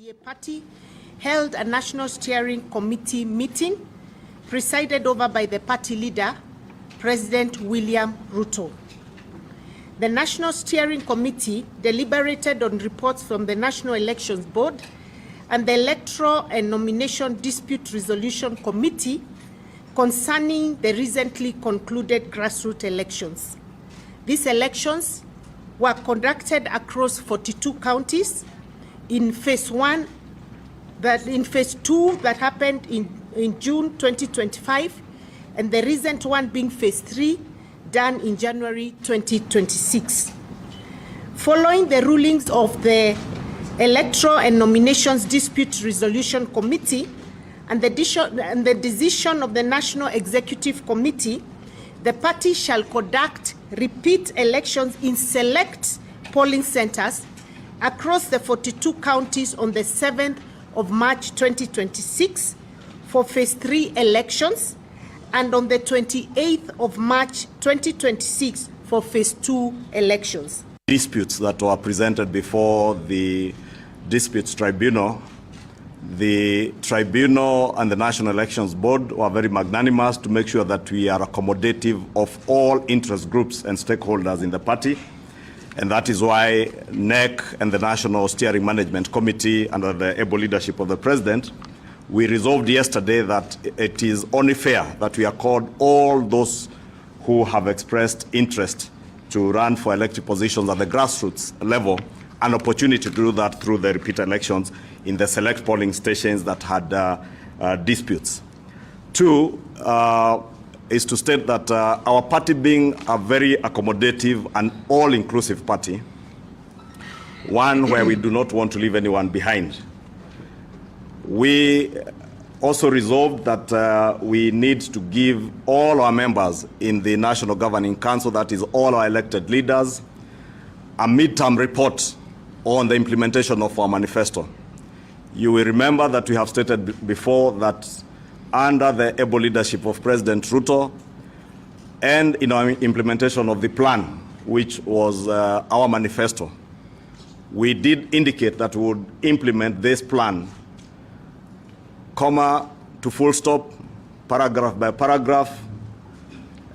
UDA party held a National Steering Committee meeting presided over by the party leader, President William Ruto. The National Steering Committee deliberated on reports from the National Elections Board and the Electoral and Nomination Dispute Resolution Committee concerning the recently concluded grassroots elections. These elections were conducted across 42 counties in phase 1, in phase 2 that happened in June 2025, and the recent one being phase 3 done in January 2026. Following the rulings of the Electoral and Nominations Dispute Resolution Committee and the decision of the National Executive Committee, the party shall conduct repeat elections in select polling centers across the 42 counties on the 7th of March 2026 for phase 3 elections and on the 28th of March 2026 for phase 2 elections. Disputes that were presented before the Disputes Tribunal, the Tribunal and the National Elections Board were very magnanimous to make sure that we are accommodative of all interest groups and stakeholders in the party. And that is why NEC and the National Steering Management Committee, under the able leadership of the President, we resolved yesterday that it is only fair that we accord all those who have expressed interest to run for elected positions at the grassroots level an opportunity to do that through the repeat elections in the select polling stations that had disputes. Two is to state that our party, being a very accommodative and all-inclusive party, one where we do not want to leave anyone behind, we also resolved that we need to give all our members in the National Governing Council, that is all our elected leaders, a midterm report on the implementation of our manifesto. You will remember that we have stated before that under the able leadership of President Ruto and in our implementation of the plan, which was our manifesto, we did indicate that we would implement this plan, comma to full stop, paragraph by paragraph,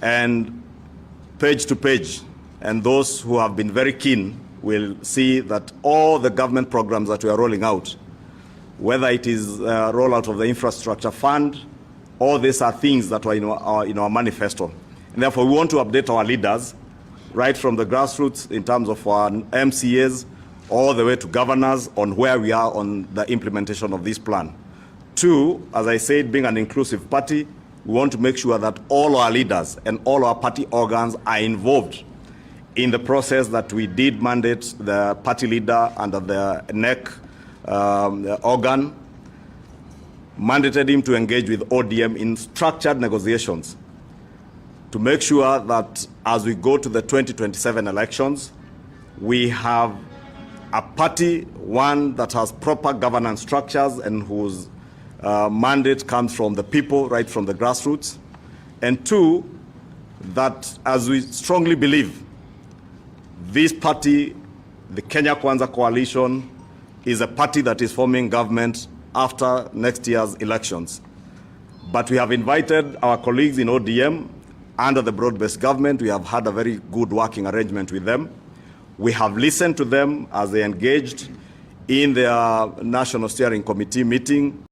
and page to page. And those who have been very keen will see that all the government programs that we are rolling out, whether it is rollout of the infrastructure fund, all these are things that were in our manifesto. And therefore, we want to update our leaders right from the grassroots in terms of our MCAs all the way to governors on where we are on the implementation of this plan. Two, as I said, being an inclusive party, we want to make sure that all our leaders and all our party organs are involved in the process that we did mandate the party leader under the NEC organ, mandated him to engage with ODM in structured negotiations to make sure that as we go to the 2027 elections, we have a party, one that has proper governance structures and whose mandate comes from the people, right from the grassroots. And two, that as we strongly believe, this party, the Kenya Kwanza coalition, is a party that is forming government after next year's elections. But we have invited our colleagues in ODM under the broad-based government. We have had a very good working arrangement with them. We have listened to them as they engaged in their National Steering Committee meeting.